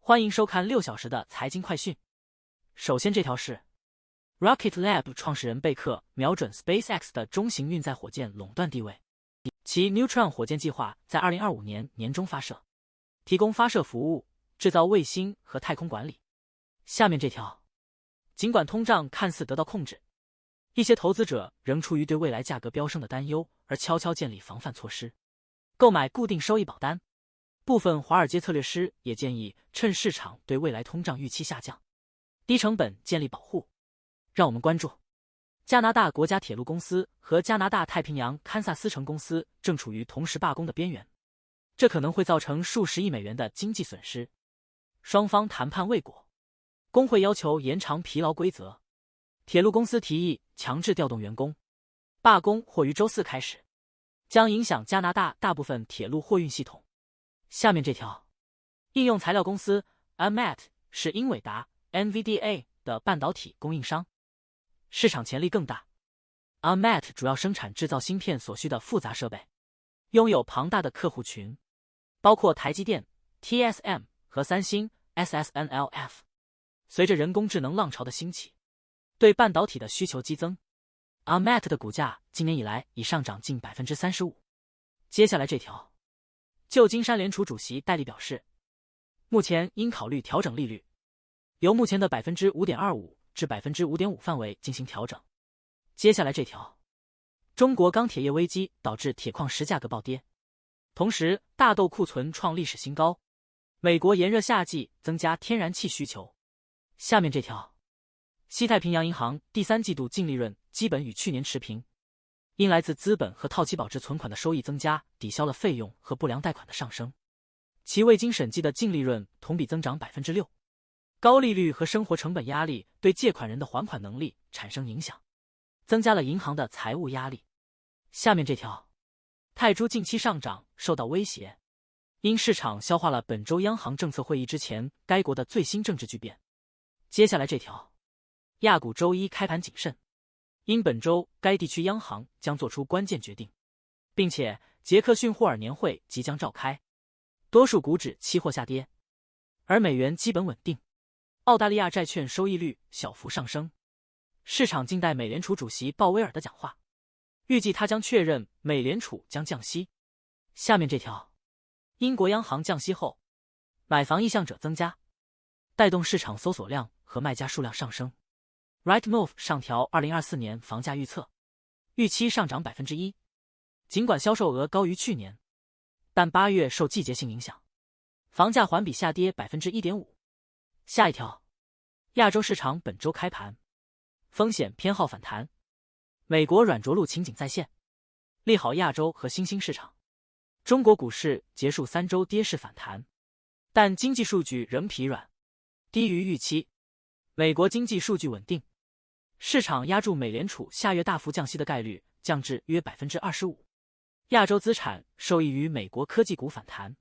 欢迎收看6小时的财经快讯。首先这条是 Rocket Lab 创始人贝克瞄准 SpaceX 的中型运载火箭垄断地位，其 Neutron 火箭计划在2025年年中发射，提供发射服务、制造卫星和太空管理。下面这条，尽管通胀看似得到控制，一些投资者仍出于对未来价格飙升的担忧而悄悄建立防范措施，购买固定收益保单。部分华尔街策略师也建议趁市场对未来通胀预期下降，低成本建立保护。让我们关注加拿大国家铁路公司和加拿大太平洋堪萨斯城公司正处于同时罢工的边缘，这可能会造成数十亿美元的经济损失。双方谈判未果，工会要求延长疲劳规则，铁路公司提议强制调动员工。罢工或于周四开始，将影响加拿大大部分铁路货运系统。下面这条，应用材料公司 AMAT 是英伟达 NVDA 的半导体供应商，市场潜力更大。AMAT 主要生产制造芯片所需的复杂设备，拥有庞大的客户群，包括台积电 TSM 和三星 SSNLF。随着人工智能浪潮的兴起，对半导体的需求激增， AMAT 的股价今年以来已上涨近 35%。 接下来这条，旧金山联储主席戴利表示，目前应考虑调整利率，由目前的 5.25% 至 5.5% 范围进行调整。接下来这条，中国钢铁业危机导致铁矿石价格暴跌，同时大豆库存创历史新高，美国炎热夏季增加天然气需求。下面这条，西太平洋银行第3季度净利润基本与去年持平，因来自资本和套期保值存款的收益增加抵消了费用和不良贷款的上升，其未经审计的净利润同比增长 6%。 高利率和生活成本压力对借款人的还款能力产生影响，增加了银行的财务压力。下面这条，泰铢近期上涨受到威胁，因市场消化了本周央行政策会议之前该国的最新政治巨变。接下来这条，亚股周一开盘谨慎，因本周该地区央行将做出关键决定，并且杰克逊霍尔年会即将召开，多数股指期货下跌，而美元基本稳定。澳大利亚债券收益率小幅上升，市场静待美联储主席鲍威尔的讲话，预计他将确认美联储将降息。下面这条，英国央行降息后，买房意向者增加，带动市场搜索量和卖家数量上升。Rightmove 上调2024年房价预测，预期上涨 1%。 尽管销售额高于去年，但8月受季节性影响，房价环比下跌 1.5%。 下一条，亚洲市场本周开盘，风险偏好反弹，美国软着陆情景再现，利好亚洲和新兴市场。中国股市结束3周跌势反弹，但经济数据仍疲软，低于预期。美国经济数据稳定，市场压住美联储下月大幅降息的概率降至约 25%。 亚洲资产受益于美国科技股反弹，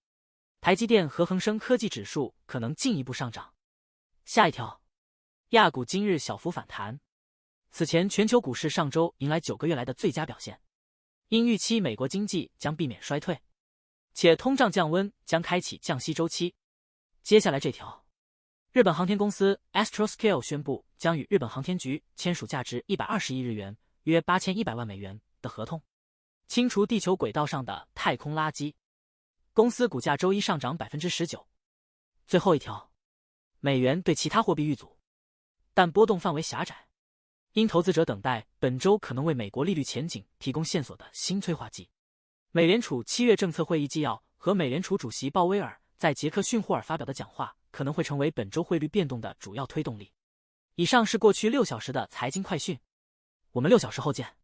台积电和恒生科技指数可能进一步上涨。下一条，亚股今日小幅反弹。此前全球股市上周迎来9个月来的最佳表现，因预期美国经济将避免衰退，且通胀降温将开启降息周期。接下来这条，日本航天公司 Astroscale 宣布将与日本航天局签署价值120亿日元约8100万美元的合同，清除地球轨道上的太空垃圾。公司股价周一上涨 19%。 最后一条，美元对其他货币遇阻，但波动范围狭窄，因投资者等待本周可能为美国利率前景提供线索的新催化剂。美联储7月政策会议纪要和美联储主席鲍威尔在杰克逊霍尔发表的讲话可能会成为本周汇率变动的主要推动力。以上是过去6小时的财经快讯，我们6小时后见。